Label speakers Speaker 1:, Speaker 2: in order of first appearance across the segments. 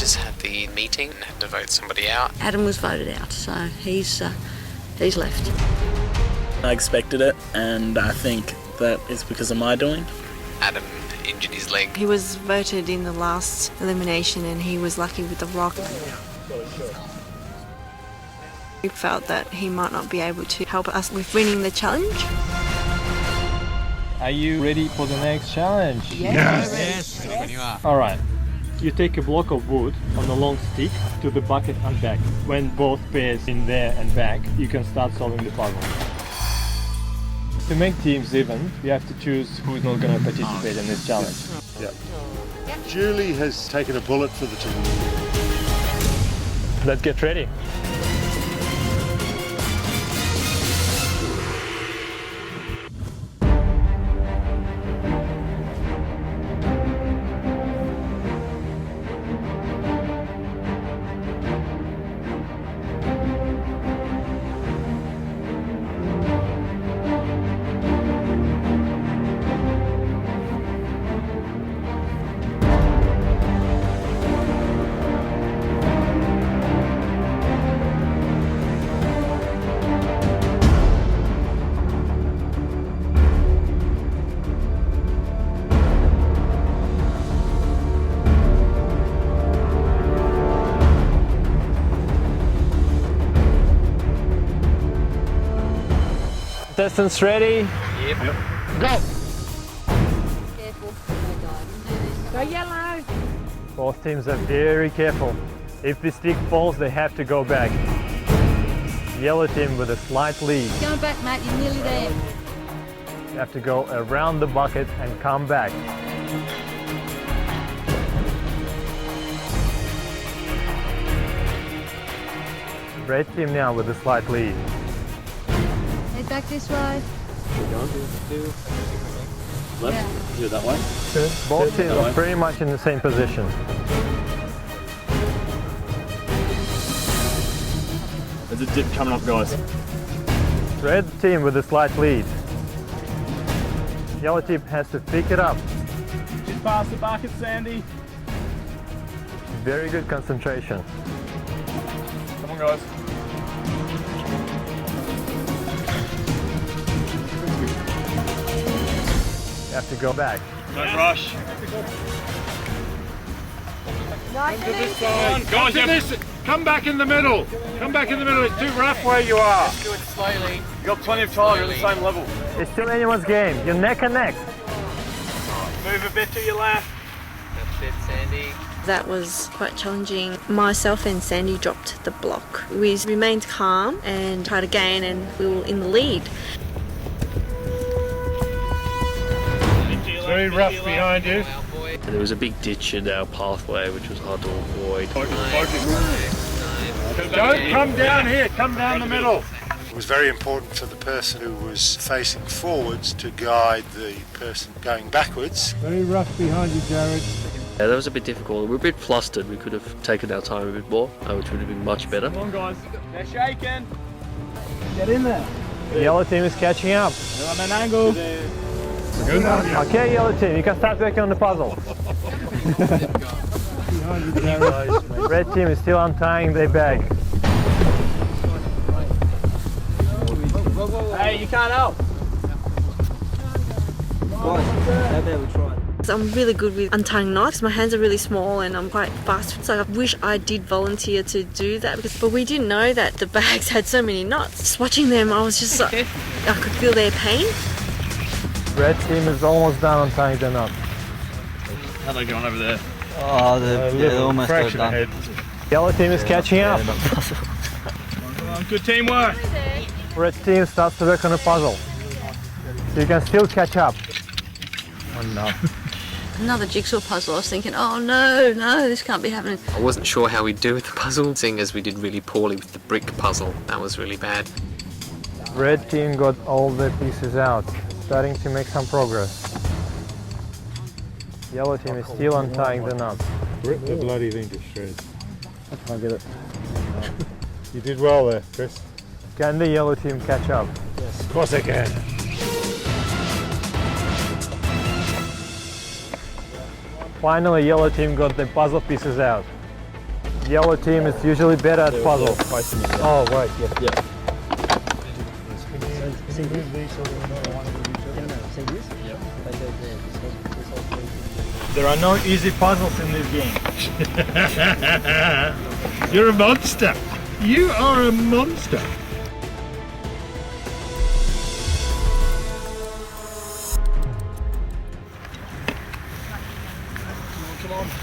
Speaker 1: just had the meeting and had to vote somebody out.
Speaker 2: Adam was voted out, so he's left.
Speaker 3: I expected it, and I think that is because of my doing.
Speaker 1: Adam injured his leg.
Speaker 4: He was voted in the last elimination and he was lucky with the rock. We felt that he might not be able to help us with winning the challenge.
Speaker 5: Are you ready for the next challenge?
Speaker 6: Yes.
Speaker 5: All right. You take a block of wood on a long stick to the bucket and back. When both pairs in there and back, you can start solving the puzzle. To make teams even, you have to choose who's not going to participate in this challenge.
Speaker 6: Yep. Julie has taken a bullet for the team.
Speaker 5: Let's get ready. Contestants ready?
Speaker 1: Yep.
Speaker 5: Go!
Speaker 2: Careful. Go yellow.
Speaker 5: Both teams are very careful. If the stick falls, they have to go back. Yellow team with a slight lead.
Speaker 2: Going back, Matt, you're nearly there.
Speaker 5: You have to go around the bucket and come back. Red team now with a slight lead.
Speaker 2: Head back this way.
Speaker 3: Left?
Speaker 2: Yeah.
Speaker 3: Do it that way?
Speaker 5: Both teams are pretty much in the same position.
Speaker 3: There's a dip coming up, guys.
Speaker 5: Red team with a slight lead. Yellow team has to pick it up.
Speaker 3: Just past the bucket, Sandy.
Speaker 5: Very good concentration.
Speaker 3: Come on, guys.
Speaker 5: You have to go back.
Speaker 3: Don't rush.
Speaker 6: Come to this side. Guys, this. Come back in the middle. Come back in the middle. It's too rough where you are.
Speaker 1: Let's do it slowly.
Speaker 3: You've got plenty of time, you're at the same level.
Speaker 5: It's still anyone's game. You're neck and neck.
Speaker 3: Move a bit to your left.
Speaker 1: That's it, Sandy.
Speaker 4: That was quite challenging. Myself and Sandy dropped the block. We remained calm and tried again and we were in the lead.
Speaker 6: Very rough behind you.
Speaker 7: There was a big ditch in our pathway which was hard to avoid.
Speaker 6: Don't come down here. Come down the middle. It was very important for the person who was facing forwards to guide the person going backwards. Very rough behind you, Jared.
Speaker 7: Yeah, that was a bit difficult. We were a bit flustered. We could have taken our time a bit more, which would have been much better.
Speaker 3: Come on, guys. They're shaking.
Speaker 6: Get in there.
Speaker 5: The yellow team is catching up.
Speaker 6: They're on an angle.
Speaker 5: Okay, yellow team, you can start working on the puzzle. Red team is still untying their bag.
Speaker 3: Hey, you can't help.
Speaker 4: I'm really good with untying knots. My hands are really small and I'm quite fast. So I wish I did volunteer to do that. But we didn't know that the bags had so many knots. Just watching them, I was just like, I could feel their pain.
Speaker 5: Red team is almost done untying the knot.
Speaker 3: How are they going over there?
Speaker 8: Oh, they're almost
Speaker 6: Fraction
Speaker 8: done.
Speaker 6: ahead.
Speaker 5: Yellow team is catching up.
Speaker 6: Good teamwork.
Speaker 5: Red team starts to work on the puzzle. So you can still catch up. Oh no.
Speaker 2: Another jigsaw puzzle. I was thinking, oh no, this can't be happening.
Speaker 1: I wasn't sure how we'd do with the puzzle, seeing as we did really poorly with the brick puzzle. That was really bad.
Speaker 5: Red team got all the pieces out, starting to make some progress. Yellow team is still untying the knots.
Speaker 6: Rip the bloody thing to shreds.
Speaker 5: I can't get it.
Speaker 6: You did well there, Chris.
Speaker 5: Can the yellow team catch up?
Speaker 6: Yes. Of course they can.
Speaker 5: Finally, yellow team got the puzzle pieces out. Yellow team is usually better at puzzle. Oh, right, yeah. There are no easy puzzles in this game.
Speaker 6: You're a monster. You are a monster.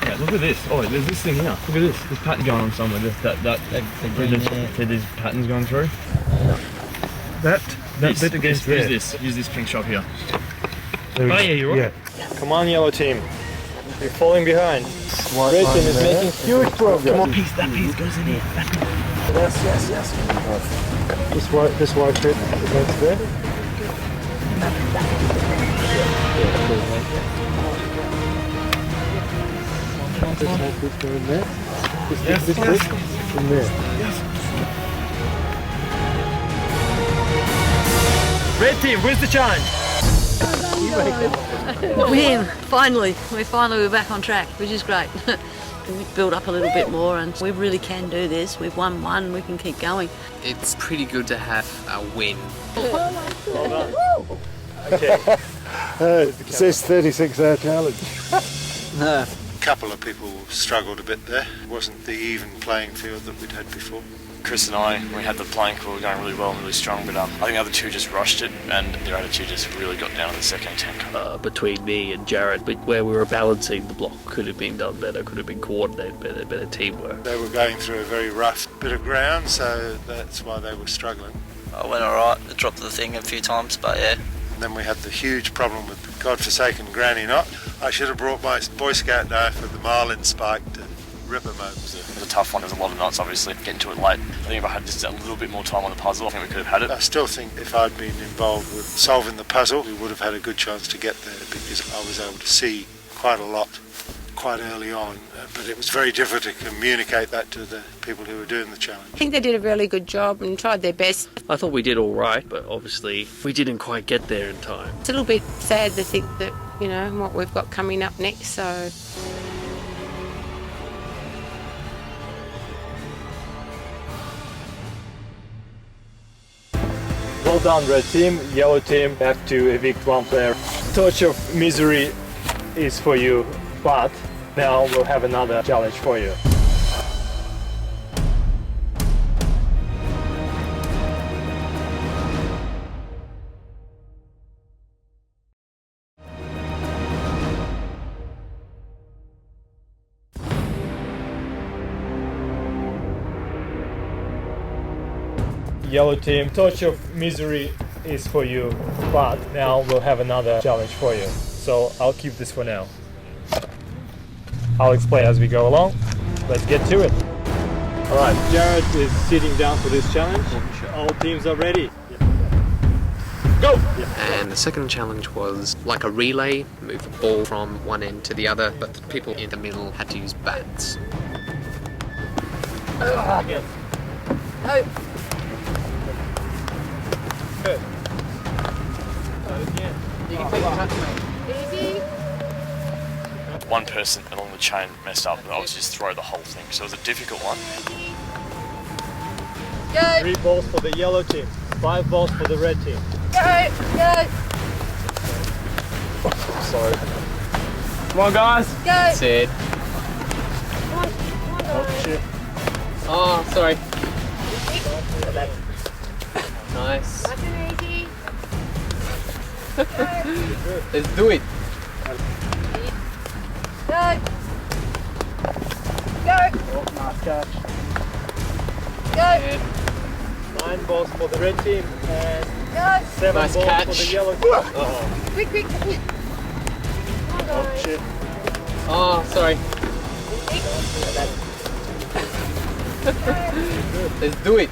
Speaker 5: Yeah, look at this. Oh, there's this thing here. Look at this. There's pattern going on somewhere. See these patterns going through? That bit against there. Use this pink shop here. Oh yeah, you're right. Yeah. Come on, yellow team. You're falling behind. Red team is making huge progress. Come on, that piece goes in here. Yes. This white bit against there. This white bit go in there. This bit in there. Red team, where's the challenge?
Speaker 2: Win! Finally! We're back on track, which is great. We've built up a little bit more and we really can do this. We've won one, we can keep going.
Speaker 1: It's pretty good to have a win.
Speaker 5: Okay.
Speaker 6: It says 36-hour challenge.
Speaker 8: No.
Speaker 6: A couple of people struggled a bit there. It wasn't the even playing field that we'd had before.
Speaker 9: Chris and I, we had the plank, we were going really well and really strong, but I think the other two just rushed it and their attitude just really got down in the second attempt.
Speaker 7: Between me and Jared, but where we were balancing the block could have been done better, could have been coordinated better teamwork.
Speaker 6: They were going through a very rough bit of ground, so that's why they were struggling.
Speaker 8: I went alright. I dropped the thing a few times, but yeah.
Speaker 6: And then we had the huge problem with the godforsaken granny knot. I should have brought my Boy Scout knife with the marlin spike to rip them open.
Speaker 9: It was a tough one. There was a lot of knots, obviously, getting to it late. I think if I had just a little bit more time on the puzzle, I think we could have had it.
Speaker 6: I still think if I'd been involved with solving the puzzle, we would have had a good chance to get there because I was able to see quite a lot quite early on, but it was very difficult to communicate that to the people who were doing the challenge.
Speaker 10: I think they did a really good job and tried their best.
Speaker 7: I thought we did all right, but obviously we didn't quite get there in time.
Speaker 10: It's a little bit sad to think that, you know, what we've got coming up next, so...
Speaker 5: Well done, red team. Yellow team have to evict one player. Touch of misery is for you, but now we'll have another challenge for you. Yellow team, touch of misery is for you, but now we'll have another challenge for you. So I'll keep this for now. I'll explain as we go along. Let's get to it. Alright, Jared is sitting down for this challenge. All teams are ready. Go!
Speaker 1: And the second challenge was like a relay, move a ball from one end to the other, but the people in the middle had to use bats.
Speaker 2: No.
Speaker 5: Good.
Speaker 2: You can take your touch, mate. Easy.
Speaker 9: One person along the chain messed up and I was just throw the whole thing, so it was a difficult one.
Speaker 2: Go.
Speaker 5: 3 balls for the yellow team, 5 balls for the red team.
Speaker 2: Go.
Speaker 5: Sorry. Come on, guys.
Speaker 2: Go.
Speaker 1: That's it.
Speaker 2: Come on,
Speaker 5: Oh shit.
Speaker 1: Oh, sorry. Nice.
Speaker 2: Nice and easy.
Speaker 1: Let's do it.
Speaker 2: Go. Go.
Speaker 5: Oh, nice catch.
Speaker 2: Go.
Speaker 5: 9 balls for the red team and
Speaker 2: Go.
Speaker 5: 7
Speaker 1: Nice
Speaker 5: balls
Speaker 1: catch.
Speaker 5: for the yellow team. Oh,
Speaker 2: Quick.
Speaker 5: oh shit.
Speaker 1: Oh, sorry. Let's do it.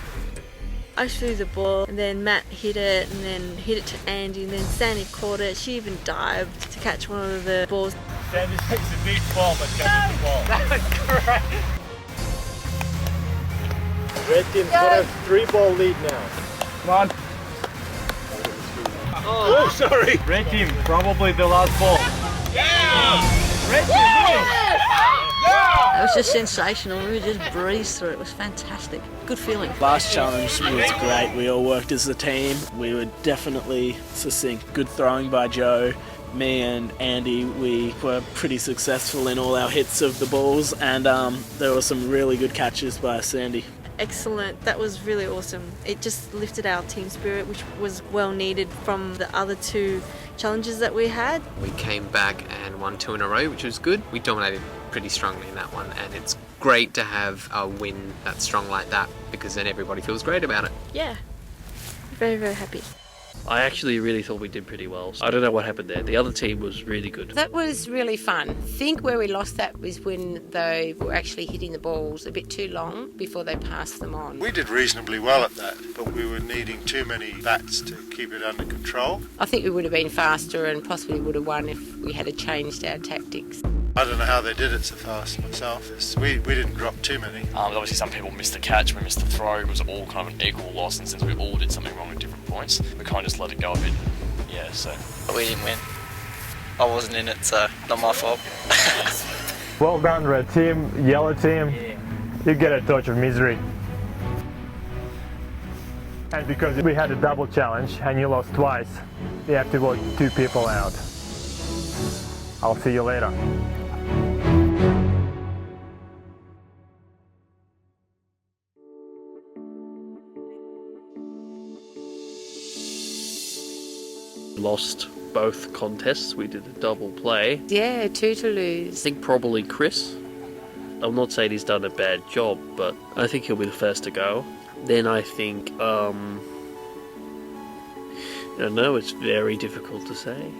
Speaker 4: I threw the ball and then Matt hit it and then hit it to Andy and then Sandy caught it. She even dived to catch one of the balls.
Speaker 5: Sandy takes a big ball but catches the ball. That's great. Red team's got a 3-ball lead now. Come on. Oh, sorry. Red team, probably the last ball.
Speaker 2: That was just sensational. We just breezed through it. It was fantastic. Good feeling.
Speaker 3: Last challenge was great. We all worked as a team. We were definitely succinct. Good throwing by Joe. Me and Andy, we were pretty successful in all our hits of the balls, and there were some really good catches by Sandy.
Speaker 4: Excellent. That was really awesome. It just lifted our team spirit, which was well needed from the other two challenges that we had.
Speaker 1: We came back and won 2 in a row, which was good. We dominated pretty strongly in that one, and it's great to have a win that's strong like that, because then everybody feels great about it.
Speaker 4: Yeah. Very, very happy.
Speaker 7: I actually really thought we did pretty well. I don't know what happened there. The other team was really good.
Speaker 10: That was really fun. I think where we lost that was when they were actually hitting the balls a bit too long before they passed them on.
Speaker 6: We did reasonably well at that, but we were needing too many bats to keep it under control.
Speaker 10: I think we would have been faster and possibly would have won if we had changed our tactics.
Speaker 6: I don't know how they did it so fast myself. We didn't drop too many.
Speaker 9: Obviously some people missed the catch, we missed the throw. It was all kind of an equal loss, and since we all did something wrong at different points, we kind of just let it go a bit. Yeah, so.
Speaker 8: But we didn't win. I wasn't in it, so not my fault.
Speaker 5: Well done, red team, yellow team. You get a touch of misery. And because we had a double challenge and you lost twice, you have to vote 2 people out. I'll see you later.
Speaker 7: Lost both contests. We did a double play.
Speaker 10: Yeah, 2 to
Speaker 7: I
Speaker 10: lose.
Speaker 7: think probably Chris. I'm not saying he's done a bad job, but I think he'll be the first to go. Then I think, I don't know, it's very difficult to say.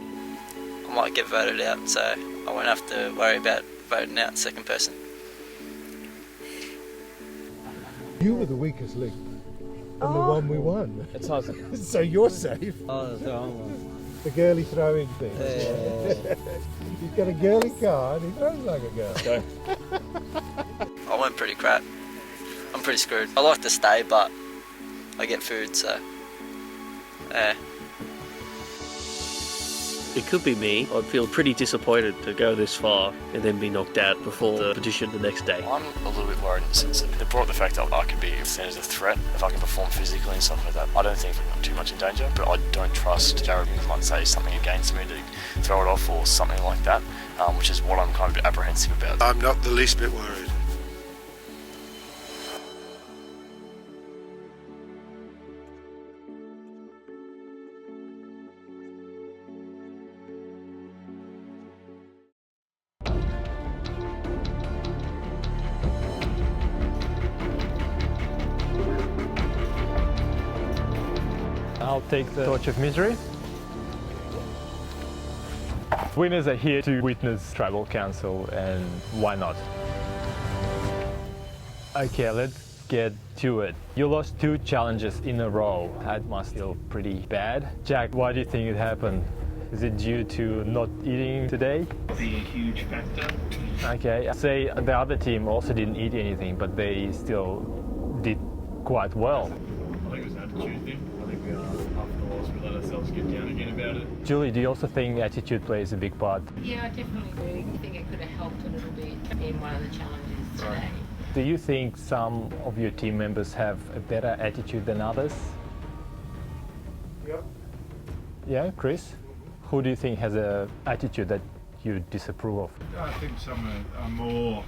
Speaker 8: I might get voted out, so I won't have to worry about voting out the second person.
Speaker 11: You were the weakest link, and the one we won.
Speaker 5: It's awesome.
Speaker 11: So you're safe.
Speaker 8: Oh, that's the wrong one.
Speaker 11: The girly throwing thing. He's got a girly car and he throws like a girl.
Speaker 8: I went pretty crap. I'm pretty screwed. I like to stay, but I get food, so
Speaker 7: It could be me. I'd feel pretty disappointed to go this far and then be knocked out before the petition the next day.
Speaker 9: I'm a little bit worried in the sense that they brought the fact up I could be seen as a threat if I can perform physically and stuff like that. I don't think I'm too much in danger, but I don't trust Jared might say something against me to throw it off or something like that, which is what I'm kind of apprehensive about.
Speaker 6: I'm not the least bit worried.
Speaker 5: I'll take the torch of misery. Winners are here to witness tribal council, and why not? Okay, let's get to it. You lost 2 challenges in a row. That must feel pretty bad. Jack, why do you think it happened? Is it due to not eating today?
Speaker 12: Be a huge factor.
Speaker 5: Okay, say the other team also didn't eat anything, but they still did quite well.
Speaker 12: I think it was an attitude thing. I think after the loss we let ourselves get down again about it.
Speaker 5: Julie, do you also think attitude plays a big part?
Speaker 10: Yeah, I definitely do. I think it could have helped a little bit in one of the challenges today.
Speaker 5: Do you think some of your team members have a better attitude than others?
Speaker 11: Yep.
Speaker 5: Yeah, Chris? Who do you think has an attitude that you disapprove of?
Speaker 12: I think some are more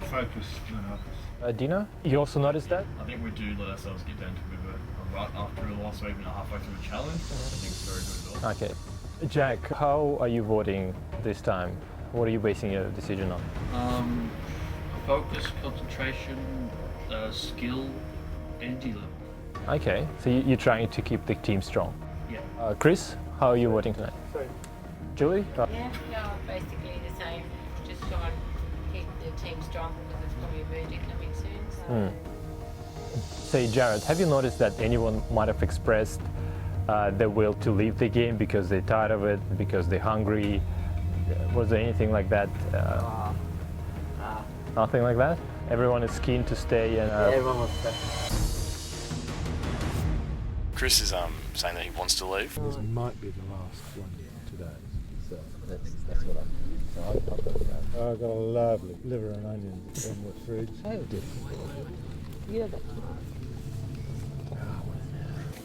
Speaker 12: focused than others.
Speaker 5: Dina, you also noticed that?
Speaker 12: I think we do let ourselves get down to a bit of a rut after a loss or even halfway through a challenge. I think it's very good as well.
Speaker 5: Okay. Jack, how are you voting this time? What are you basing your decision on?
Speaker 7: Focus, concentration, skill, energy level.
Speaker 5: Okay, so you're trying to keep the team strong.
Speaker 7: Yeah.
Speaker 5: Chris, how are you voting tonight?
Speaker 11: Same.
Speaker 5: Julie?
Speaker 10: Yeah, no, basically the same. Just try and keep the team strong because there's probably a merger coming soon. So.
Speaker 5: Say, Jared, have you noticed that anyone might have expressed their will to leave the game because they're tired of it, because they're hungry? Was there anything like that? Nothing like that? Everyone is keen to stay and...
Speaker 8: everyone wants to stay.
Speaker 9: Chris is saying that he wants to leave.
Speaker 11: This might be the last one today. So
Speaker 8: That's what
Speaker 11: I've got a lovely liver and onions in the fridge.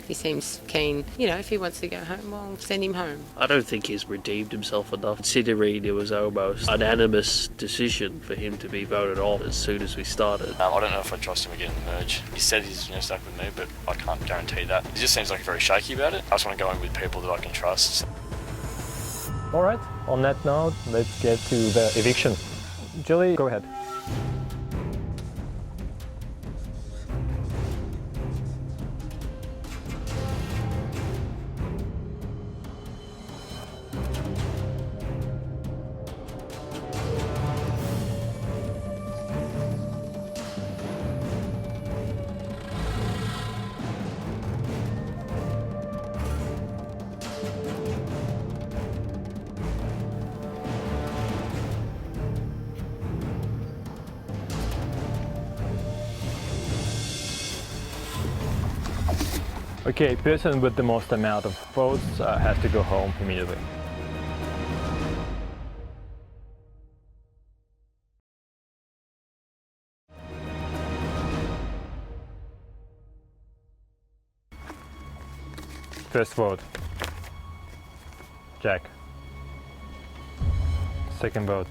Speaker 10: He seems keen, you know, if he wants to go home, well, send him home.
Speaker 7: I don't think he's redeemed himself enough. Considering it was almost an unanimous decision for him to be voted off as soon as we started.
Speaker 9: I don't know if I trust him again in the merge. He said he's stuck with me, but I can't guarantee that. He just seems like very shaky about it. I just want to go in with people that I can trust.
Speaker 5: Alright, on that note, let's get to the eviction. Julie, go ahead. Okay, person with the most amount of votes has to go home immediately. First vote, Jack. Second vote,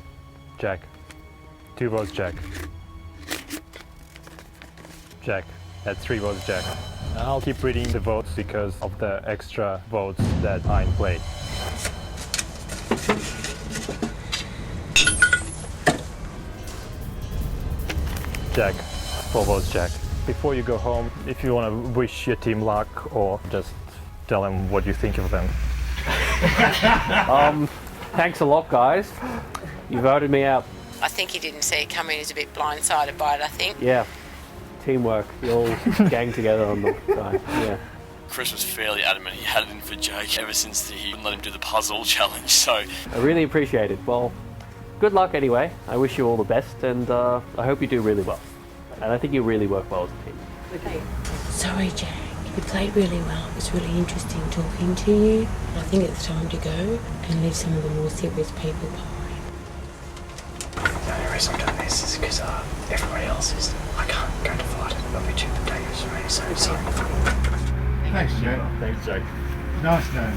Speaker 5: Jack. 2 votes, Jack. Jack. That's 3 votes, Jack. And I'll keep reading the votes because of the extra votes that are in play. Jack. 4 votes, Jack. Before you go home, if you want to wish your team luck or just tell them what you think of them.
Speaker 13: Thanks a lot, guys. You voted me out.
Speaker 10: I think he didn't see it coming. He was a bit blindsided by it, I think.
Speaker 13: Yeah. Teamwork. You all gang together on the guy. Yeah.
Speaker 9: Chris was fairly adamant he had it in for Jake ever since he wouldn't let him do the puzzle challenge, so...
Speaker 13: I really appreciate it. Well, good luck anyway. I wish you all the best, and I hope you do really well. And I think you really work well as a team.
Speaker 10: Okay. Sorry, Jack. You played really well. It was really interesting talking to you. I think it's time to go and leave some of the more serious people behind.
Speaker 14: The only reason I'm doing this is because everybody else is... I can't go to fight it. It'll be too dangerous for me, so sorry.
Speaker 11: Thanks, Jack.
Speaker 5: Thanks, Jack.
Speaker 11: Nice knowing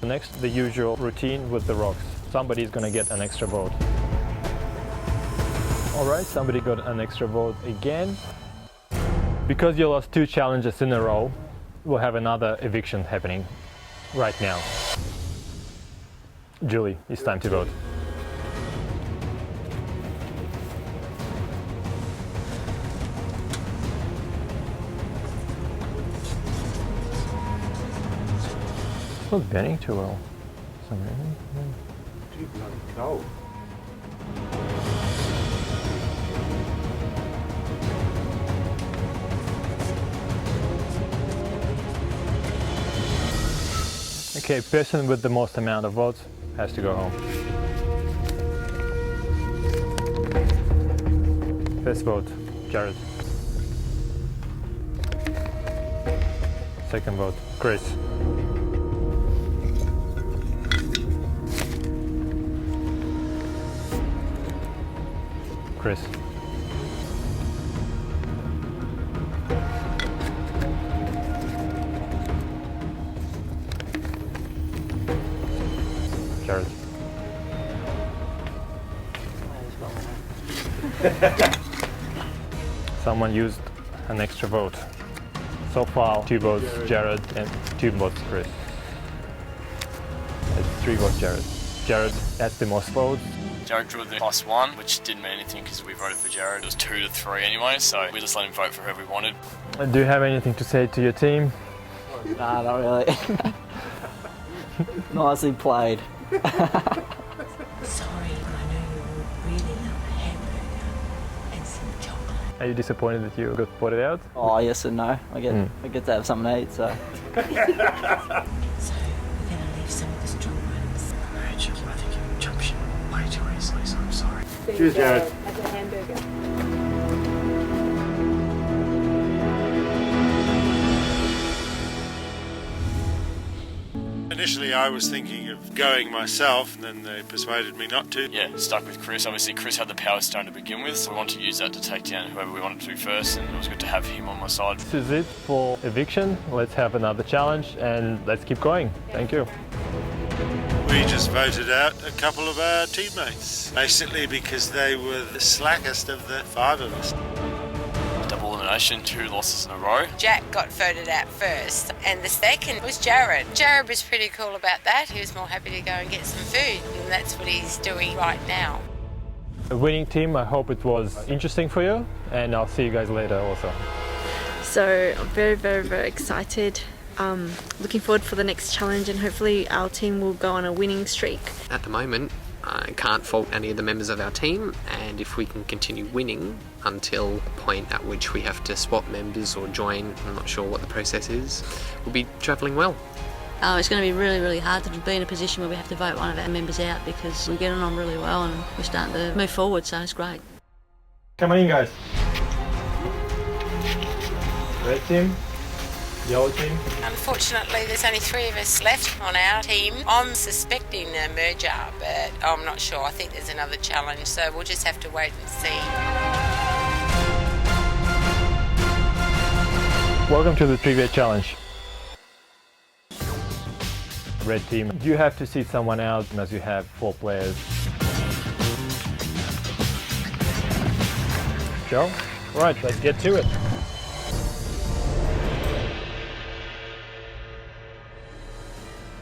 Speaker 11: you.
Speaker 5: Next, the usual routine with the rocks. Somebody's gonna get an extra vote. Alright, somebody got an extra vote again. Because you lost 2 challenges in a row, we'll have another eviction happening right now. Julie, it's time to vote. It's not burning too well. For some reason.
Speaker 11: Too bloody cold.
Speaker 5: Okay, person with the most amount of votes has to go home. First vote, Jared. Second vote, Chris. Chris. Jared. Someone used an extra vote. So far, 2 votes Jared and 2 votes Chris. It's 3 votes Jared. Jared has the most votes.
Speaker 9: Jared drew the +1, which didn't mean anything because we voted for Jared. It was 2 to 3 anyway, so we just let him vote for whoever he wanted.
Speaker 5: Do you have anything to say to your team?
Speaker 8: Nah, not really. Nicely played.
Speaker 10: Sorry, I know you really love a hamburger and some chocolate.
Speaker 5: Are you disappointed that you got voted out?
Speaker 8: Oh, yes and no. I get to have something to eat, so...
Speaker 10: So, we're going to leave some of the strong ones.
Speaker 14: Rachel, I think you jump ship way too easily, so I'm sorry.
Speaker 5: Cheers, Jared.
Speaker 10: Have a hamburger.
Speaker 6: Initially I was thinking of going myself, and then they persuaded me not to.
Speaker 9: Yeah, stuck with Chris. Obviously Chris had the power stone to begin with, so we wanted to use that to take down whoever we wanted to first, and it was good to have him on my side.
Speaker 5: This is it for eviction. Let's have another challenge and let's keep going. Thank you.
Speaker 6: We just voted out a couple of our teammates, basically because they were the slackest of the 5 of us.
Speaker 9: Double elimination, 2 losses in a row.
Speaker 15: Jack got voted out first, and the second was Jared. Jared was pretty cool about that. He was more happy to go and get some food, and that's what he's doing right now.
Speaker 5: A winning team, I hope it was interesting for you, and I'll see you guys later also.
Speaker 4: So I'm very, very, very excited. Looking forward for the next challenge, and hopefully our team will go on a winning streak.
Speaker 1: At the moment, I can't fault any of the members of our team, and if we can continue winning until the point at which we have to swap members or join, I'm not sure what the process is, we'll be travelling well.
Speaker 2: It's going to be really, really hard to be in a position where we have to vote one of our members out, because we're getting on really well and we're starting to move forward, so it's great.
Speaker 5: Come on in, guys. Red team, yellow team.
Speaker 15: Unfortunately, there's only 3 of us left on our team. I'm suspecting a merger, but I'm not sure. I think there's another challenge, so we'll just have to wait and see.
Speaker 5: Welcome to the trivia challenge. Red team, you have to seat someone out as you have 4 players. Joe? Right, let's get to it.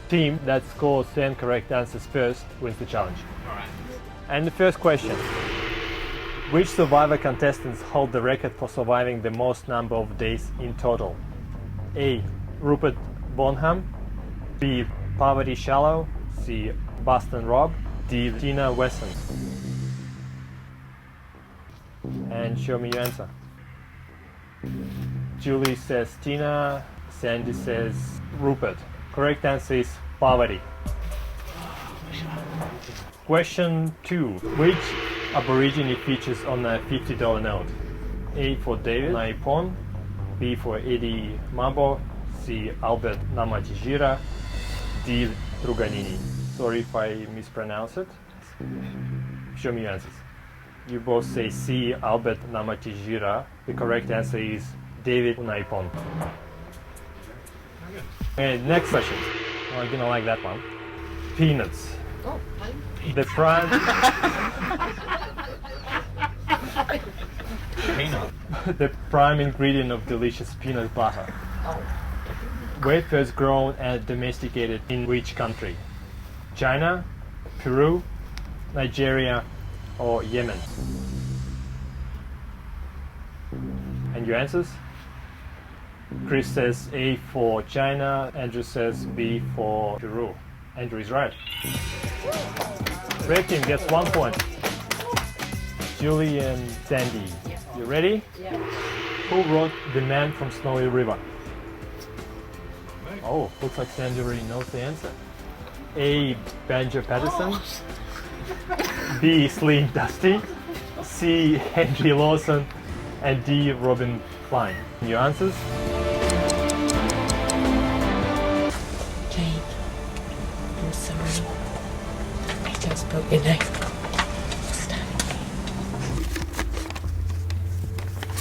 Speaker 5: Team that scores 10 correct answers first wins the challenge.
Speaker 12: Alright.
Speaker 5: And the first question. Which Survivor contestants hold the record for surviving the most number of days in total? A. Rupert Bonham, B. Parvati Shallow, C. Boston Rob, D. Tina Wesson. And show me your answer. Julie says Tina, Sandy says Rupert. Correct answer is Parvati. Question 2. Which Aborigine features on a $50 note? A for David Naipon, B for Eddie Mabo, C. Albert Namatijira, D. Truganini. Sorry if I mispronounce it. Show me your answers. You both say C. Albert Namatijira. The correct answer is David Naipon. And next question. Oh, you're gonna like that one. Peanuts.
Speaker 2: Oh,
Speaker 5: The prime. The prime ingredient of delicious peanut butter. Where first grown and domesticated in which country? China, Peru, Nigeria, or Yemen? And your answers? Chris says A for China, Andrew says B for Peru. Andrew is right. Red team gets 1 point. Julie and Sandy, you ready?
Speaker 2: Yeah.
Speaker 5: Who wrote The Man from Snowy River? Oh, looks like Sandy already knows the answer. A. Banjo Patterson, B. Slim Dusty, C. Henry Lawson, and D. Robin Klein. Your answers?
Speaker 10: Jane, I'm sorry. I just broke your neck.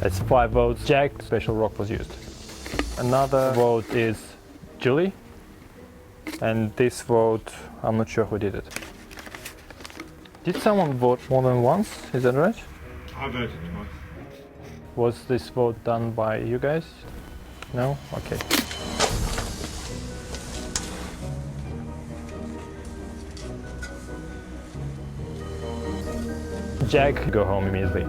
Speaker 5: That's 5 votes. Jack, special rock was used. Another vote is Julie. And this vote, I'm not sure who did it. Did someone vote more than once? Is that right?
Speaker 6: I voted twice.
Speaker 5: Was this vote done by you guys? No? Okay. Jack, go home immediately.